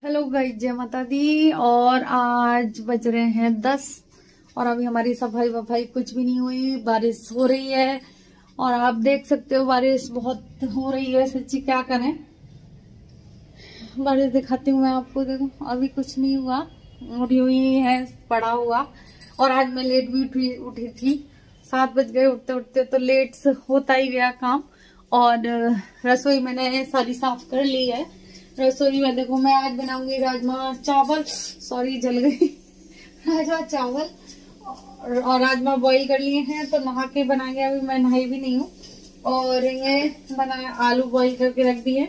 Hello guys, जय माता दी। और आज बज रहे हैं 10 और अभी हमारी सफाई वफाई कुछ भी नहीं हुई। बारिश हो रही है और आप देख सकते हो बारिश बहुत हो रही है। सच्ची क्या करें, बारिश दिखाती हूँ मैं आपको। देखो अभी कुछ नहीं हुआ और यूं ही है पड़ा हुआ। और आज मैं लेट भी उठी थी, 7 बज गए उठते उठते, तो लेट होता ही गया काम। और रसोई मैंने सारी साफ कर ली है। रसोई में देखो मैं आज बनाऊंगी राजमा चावल, सॉरी जल गई राजमा चावल। और राजमा बॉईल कर लिए हैं तो नहा के बनाएंगे। अभी मैं नहाई भी नहीं हूँ। और ये बना आलू बॉईल करके रख दिए,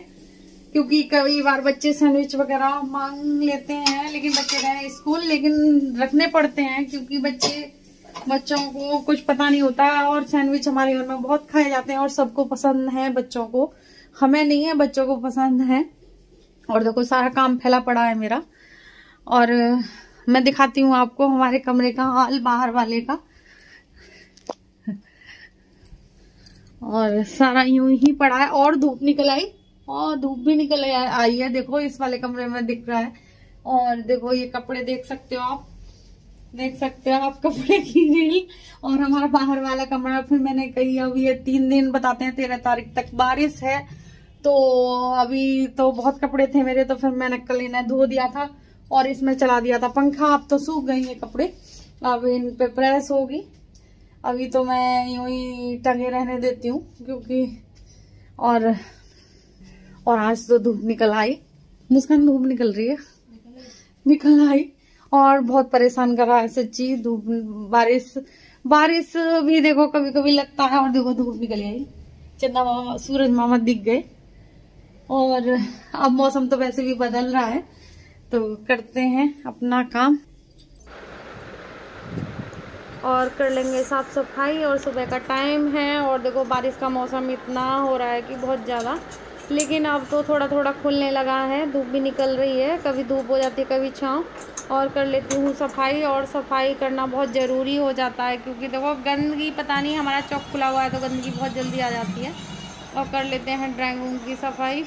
क्योंकि कई बार बच्चे सैंडविच वगैरह मांग लेते हैं, लेकिन बच्चे गए स्कूल, लेकिन रखने पड़ते हैं क्योंकि बच्चों को कुछ पता नहीं होता। और सैंडविच हमारे घर में बहुत खाए जाते हैं और सबको पसंद है, बच्चों को, हमें नहीं है, बच्चों को पसंद है। और देखो सारा काम फैला पड़ा है मेरा। और मैं दिखाती हूँ आपको हमारे कमरे का हाल, बाहर वाले का। और सारा यूं ही पड़ा है और धूप निकल आई, और धूप भी निकल आई है। देखो इस वाले कमरे में दिख रहा है। और देखो ये कपड़े देख सकते हो आप, कपड़े की रील। और हमारा बाहर वाला कमरा, फिर मैंने कही अभी ये 3 दिन बताते हैं, 13 तारीख तक बारिश है, तो अभी तो बहुत कपड़े थे मेरे, तो फिर मैंने कल इन्हें धो दिया था और इसमें चला दिया था पंखा। अब तो सूख गई ये कपड़े, अब इन पे प्रेस होगी। अभी तो मैं यूं ही टंगे रहने देती हूँ क्योंकि और आज तो धूप निकल आई। मुस्कान धूप निकल रही है, निकल आई और बहुत परेशान कर रहा है सच्ची। धूप बारिश भी देखो कभी कभी लगता है। और देखो धूप निकल आई, चंदा मामा, सूरज मामा दिख गए। और अब मौसम तो वैसे भी बदल रहा है, तो करते हैं अपना काम और कर लेंगे साफ सफाई। और सुबह का टाइम है और देखो बारिश का मौसम इतना हो रहा है कि बहुत ज़्यादा, लेकिन अब तो थोड़ा थोड़ा खुलने लगा है, धूप भी निकल रही है, कभी धूप हो जाती है कभी छाँव। और कर लेती हूँ सफाई। और सफाई करना बहुत ज़रूरी हो जाता है क्योंकि देखो गंदगी, पता नहीं, हमारा चौक खुला हुआ है तो गंदगी बहुत जल्दी आ जाती है। और कर लेते हैं ड्राइंग रूम की सफाई।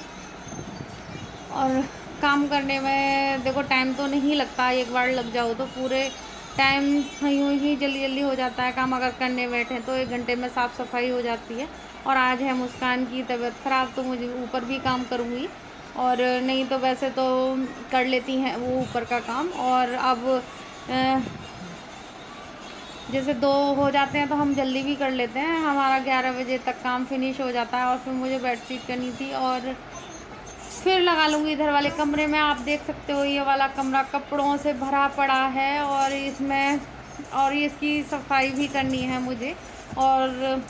और काम करने में देखो टाइम तो नहीं लगता, एक बार लग जाओ तो पूरे टाइम यूँ ही जल्दी जल्दी हो जाता है काम। अगर करने बैठे तो 1 घंटे में साफ़ सफाई हो जाती है। और आज है मुस्कान की तबीयत ख़राब, तो मुझे ऊपर भी काम करूँगी, और नहीं तो वैसे तो कर लेती हैं वो ऊपर का काम। और अब जैसे 2 हो जाते हैं तो हम जल्दी भी कर लेते हैं, हमारा 11 बजे तक काम फिनिश हो जाता है। और फिर मुझे बेडशीट करनी थी और फिर लगा लूँगी इधर वाले कमरे में। आप देख सकते हो ये वाला कमरा कपड़ों से भरा पड़ा है और इसकी सफाई भी करनी है मुझे। और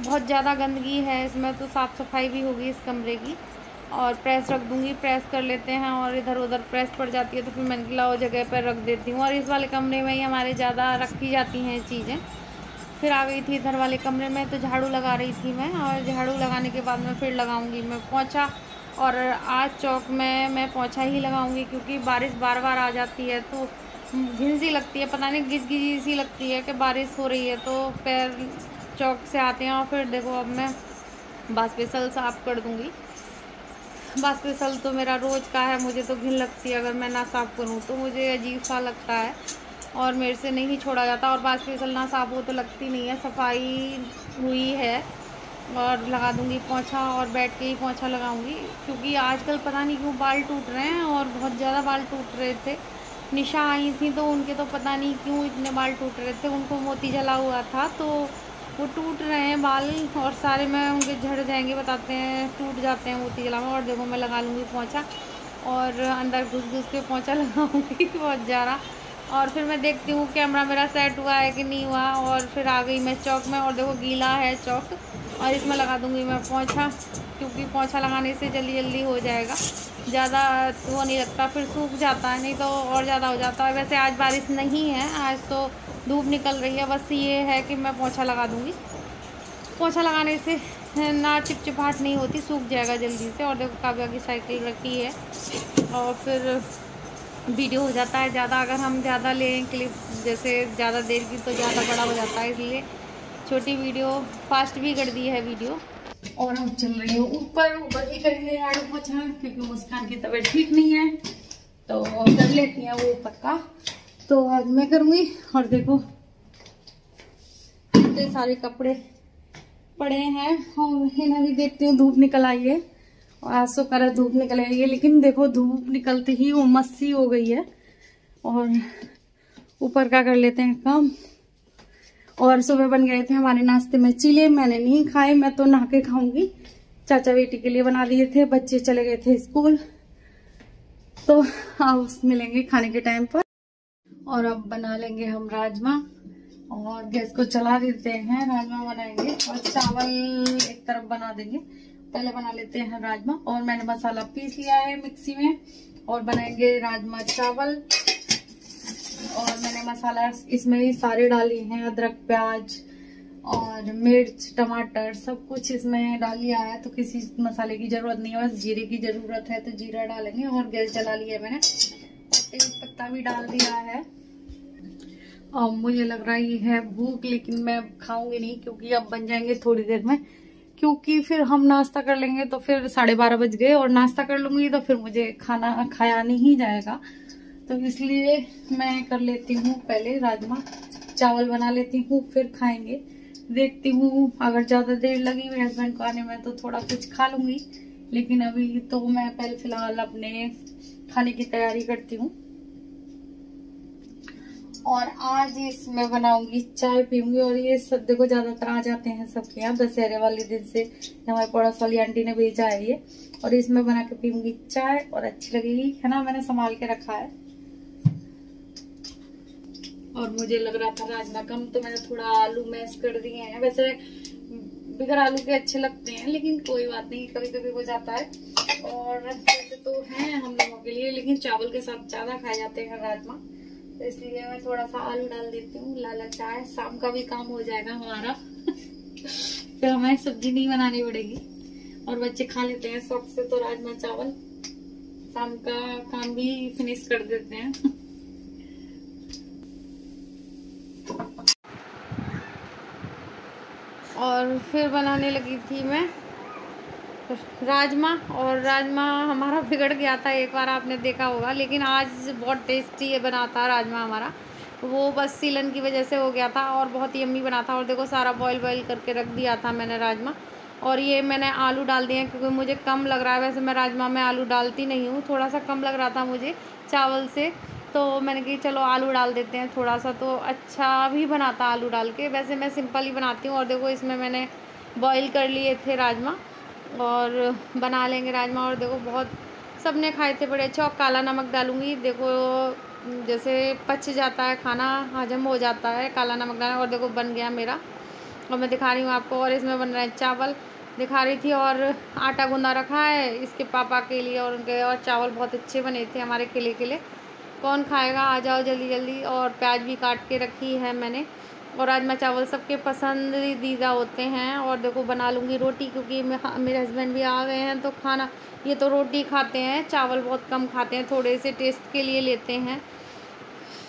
बहुत ज़्यादा गंदगी है इसमें, तो साफ़ सफाई भी होगी इस कमरे की। और प्रेस रख दूँगी, प्रेस कर लेते हैं। और इधर उधर प्रेस पड़ जाती है तो फिर मैं गिला जगह पर रख देती हूँ। और इस वाले कमरे में ही हमारे ज़्यादा रखी जाती हैं चीज़ें। फिर आ गई थी इधर वाले कमरे में, तो झाड़ू लगा रही थी मैं। और झाड़ू लगाने के बाद में फिर लगाऊंगी मैं पोंछा। और आज चौक में मैं पोंछा ही लगाऊंगी क्योंकि बारिश बार बार आ जाती है तो घिन सी लगती है, पता नहीं गिजगिजी सी लगती है कि बारिश हो रही है, तो पैर चौक से आते हैं। और फिर देखो अब मैं बास्पेसल साफ़ कर दूँगी। बास्पेसल तो मेरा रोज़ का है, मुझे तो घिन लगती है, अगर मैं ना साफ़ करूँ तो मुझे अजीब सा लगता है और मेरे से नहीं छोड़ा जाता। और बास्पेसल ना साफ़ हो तो लगती नहीं है। सफाई हुई है और लगा दूंगी पोंछा, और बैठ के ही पोंछा लगाऊंगी क्योंकि आजकल पता नहीं क्यों बाल टूट रहे हैं और बहुत ज़्यादा बाल टूट रहे थे। निशा आई थी तो उनके तो पता नहीं क्यों इतने बाल टूट रहे थे, उनको मोती जला हुआ था तो वो टूट रहे हैं बाल, और सारे में उनके झड़ जाएंगे, बताते हैं टूट जाते हैं मोती जला में। और देखो मैं लगा लूँगी पोंछा और अंदर घुस घुस के पोंछा लगाऊँगी बहुत ज़्यादा। और फिर मैं देखती हूँ कैमरा मेरा सेट हुआ है कि नहीं हुआ। और फिर आ गई मैं चौक में और देखो गीला है चौक, और इसमें लगा दूँगी मैं पोंछा क्योंकि पोंछा लगाने से जल्दी जल्दी हो जाएगा, ज़्यादा वो नहीं लगता, फिर सूख जाता है, नहीं तो और ज़्यादा हो जाता है। वैसे आज बारिश नहीं है, आज तो धूप निकल रही है, बस ये है कि मैं पोंछा लगा दूँगी। पोंछा लगाने से ना चिपचिपाहट नहीं होती, सूख जाएगा जल्दी से। और देखो काव्या की साइकिल रखी है और फिर वीडियो हो जाता है ज़्यादा, अगर हम ज़्यादा लें क्लिप जैसे ज़्यादा देर की तो ज़्यादा बड़ा हो जाता है, इसलिए छोटी वीडियो फास्ट भी कर दी है वीडियो। और हम चल रही हूँ ऊपर ही करेंगे झाड़ू पोछा क्योंकि मुस्कान की तबीयत ठीक नहीं है। लेती हैं वो ऊपर का, तो आज मैं करूंगी। और देखो इतने सारे कपड़े पड़े हैं और इन्हें भी देखती हूँ। धूप निकल आई है और आज तो कर धूप निकल आई है, लेकिन देखो धूप निकलते ही उमस सी हो गई है। और ऊपर का कर लेते हैं काम। और सुबह बन गए थे हमारे नाश्ते में चीले, मैंने नहीं खाए, मैं तो नहा के खाऊंगी। चाचा बेटी के लिए बना दिए थे, बच्चे चले गए थे स्कूल, तो अब मिलेंगे खाने के टाइम पर। और अब बना लेंगे हम राजमा और गैस को चला देते हैं। राजमा बनाएंगे और चावल एक तरफ बना देंगे। पहले बना लेते हैं राजमा। और मैंने मसाला पीस लिया है मिक्सी में और बनाएंगे राजमा चावल। और मैंने मसाला इसमें भी सारे डाले हैं, अदरक प्याज और मिर्च टमाटर सब कुछ इसमें डाल लिया है, तो किसी मसाले की जरूरत नहीं है, बस जीरे की जरूरत है तो जीरा डालेंगे। और गैस जला लिया मैंने और तेज पत्ता भी डाल दिया है। और मुझे लग रही है भूख, लेकिन मैं खाऊंगी नहीं क्योंकि अब बन जाएंगे थोड़ी देर में, क्योंकि फिर हम नाश्ता कर लेंगे तो फिर 12:30 बज गए और नाश्ता कर लूंगी तो फिर मुझे खाना खाया नहीं जाएगा। तो इसलिए मैं कर लेती हूँ पहले राजमा चावल बना लेती हूँ, फिर खाएंगे। देखती हूँ अगर ज्यादा देर लगी मेरे हस्बैंड को आने में तो थोड़ा कुछ खा लूंगी, लेकिन अभी तो मैं पहले फिलहाल अपने खाने की तैयारी करती हूँ। और आज इसमें बनाऊंगी चाय पीऊंगी। और ये सब देखो ज्यादातर आ जाते हैं सबके यहाँ दशहरे वाले दिन से, हमारे पड़ोस वाली आंटी ने भेजा है ये। और इसमें बना के पीऊंगी चाय और अच्छी लगेगी, है ना। मैंने संभाल के रखा है। और मुझे लग रहा था राजमा कम, तो मैंने थोड़ा आलू मैश कर दिए हैं। वैसे बिगर आलू के अच्छे लगते हैं, लेकिन कोई बात नहीं, कभी कभी हो जाता है। और वैसे तो है हम लोगों के लिए, लेकिन चावल के साथ ज्यादा खाए जाते हैं राजमा, तो इसलिए मैं थोड़ा सा आलू डाल देती हूँ। लाला चाय, शाम का भी काम हो जाएगा हमारा फिर हमें सब्जी नहीं बनानी पड़ेगी। और बच्चे खा लेते हैं शौक से, तो राजमा चावल शाम का काम भी फिनिश कर देते हैं और फिर बनाने लगी थी मैं राजमा। और राजमा हमारा बिगड़ गया था एक बार, आपने देखा होगा, लेकिन आज बहुत टेस्टी बना था राजमा हमारा। वो बस सीलन की वजह से हो गया था और बहुत यम्मी बना था। और देखो सारा बॉईल करके रख दिया था मैंने राजमा। और ये मैंने आलू डाल दिए हैं क्योंकि मुझे कम लग रहा है। वैसे मैं राजमा में आलू डालती नहीं हूँ, थोड़ा सा कम लग रहा था मुझे चावल से, तो मैंने कही चलो आलू डाल देते हैं थोड़ा सा, तो अच्छा भी बनाता आलू डाल के। वैसे मैं सिंपल ही बनाती हूँ। और देखो इसमें मैंने बॉईल कर लिए थे राजमा और बना लेंगे राजमा। और देखो बहुत सबने खाए थे बड़े अच्छे। और काला नमक डालूंगी, देखो जैसे पच जाता है खाना, हजम हो जाता है काला नमक डालना। और देखो बन गया मेरा, और मैं दिखा रही हूँ आपको। और इसमें बन रहा है चावल, दिखा रही थी। और आटा गूंदा रखा है इसके पापा के लिए और उनके। और चावल बहुत अच्छे बने थे हमारे के लिए। कौन खाएगा, आ जाओ जल्दी जल्दी। और प्याज भी काट के रखी है मैंने। और राजमा चावल सबके पसंदीदा होते हैं। और देखो बना लूँगी रोटी, क्योंकि मेरे हस्बैंड भी आ गए हैं तो खाना, ये तो रोटी खाते हैं, चावल बहुत कम खाते हैं, थोड़े से टेस्ट के लिए लेते हैं,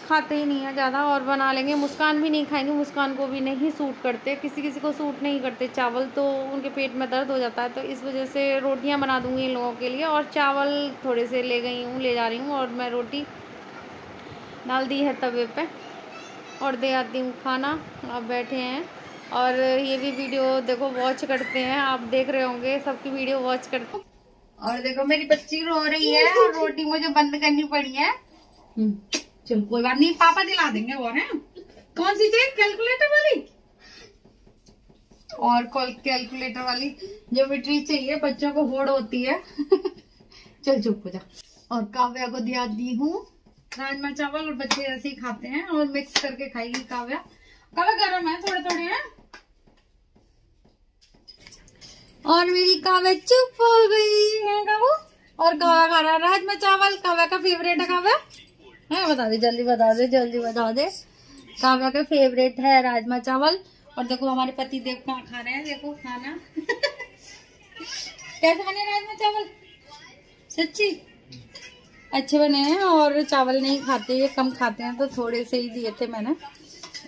खाते ही नहीं है ज़्यादा। और बना लेंगे। मुस्कान भी नहीं खाएंगे, मुस्कान को भी नहीं सूट करते, किसी को सूट नहीं करते चावल, तो उनके पेट में दर्द हो जाता है। तो इस वजह से रोटियां बना दूँगी इन लोगों के लिए। और चावल थोड़े से ले जा रही हूँ और मैं रोटी डाल दी है तवे पे और दे आती हूँ खाना। अब बैठे हैं और ये भी वीडियो देखो वॉच करते हैं, आप देख रहे होंगे सबकी वीडियो वॉच करते। और देखो मेरी बच्ची रो रही है और रोटी मुझे बंद करनी पड़ी है। चलो कोई बात नहीं, पापा दिला देंगे। और है कौन सी चीज, कैलकुलेटर वाली? और कैलकुलेटर वाली ज्योमेट्री चाहिए, बच्चों को होड़ होती है चल चुप हो जा। और काव्या को दिया दी हूँ राजमा चावल, और बच्चे ऐसे ही खाते हैं और मिक्स करके खाएगी काव्या। गरम है थोड़े थोड़े हैं। और मेरी काव्या चुप हो गई है काबू। और काव्या खा रहा है राजमा चावल, काव्या का फेवरेट है। काव्या है, बता दे जल्दी बता दे। काव्या का फेवरेट है राजमा चावल। और देखो हमारे पति देव कहाँ खा रहे हैं, देखो खाना कैसे बने राजमा चावल, सच्ची अच्छे बने हैं। और चावल नहीं खाते, ये कम खाते हैं, तो थोड़े से ही दिए थे मैंने।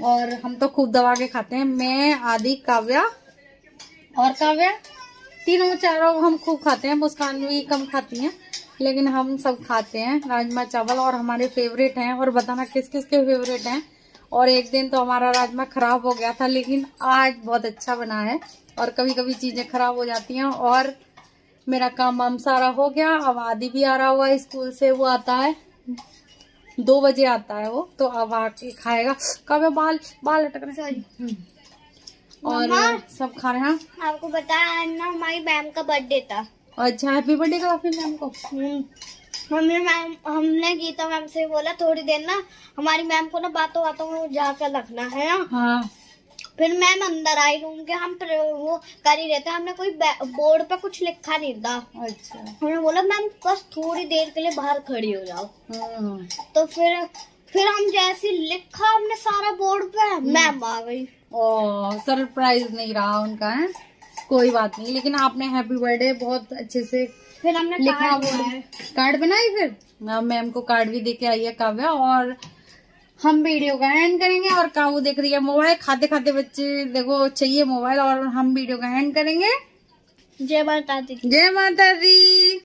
और हम तो खूब दबा के खाते हैं, मैं आदि काव्या और काव्या, तीनों चारों हम खूब खाते हैं। मुस्कान भी कम खाती हैं। लेकिन हम सब खाते हैं राजमा चावल और हमारे फेवरेट हैं। और बताना किस किस के फेवरेट हैं। और एक दिन तो हमारा राजमा खराब हो गया था, लेकिन आज बहुत अच्छा बना है। और कभी कभी चीजें खराब हो जाती हैं। और मेरा काम वाम सारा हो गया। अब आदि भी आ रहा हुआ है स्कूल से, वो आता है 2 बजे आता है वो, तो अब आके खाएगा। कब बाल बाल अटक रहे और सब खा रहे हैं। आपको बताया ना हमारी मैम का बर्थडे था। अच्छा, हैप्पी बर्थडे का फिर मैम को। हमने गीता मैम से बोला थोड़ी देर ना हमारी मैम को ना बातों बातों में जाकर रखना है ना। हाँ। फिर मैम अंदर आई रूम के, हम वो कर ही रहते, हमने कोई बोर्ड पे कुछ लिखा नहीं था। अच्छा। हमने बोला मैम बस थोड़ी देर के लिए बाहर खड़ी हो जाओ। तो फिर हम जैसे लिखा हमने सारा बोर्ड पे, मैम आ गई। ओह, सरप्राइज नहीं रहा उनका है। कोई बात नहीं, लेकिन आपने हैप्पी बर्थडे बहुत अच्छे से फिर हमने लिखा, कार्ड बनाई। फिर मैम को कार्ड भी दे के आई है काव्या। और हम वीडियो का एंड करेंगे। और काव्या देख रही है मोबाइल, खाते खाते बच्चे देखो चाहिए मोबाइल। और हम वीडियो का एंड करेंगे। जय माता दी। जय माता दी।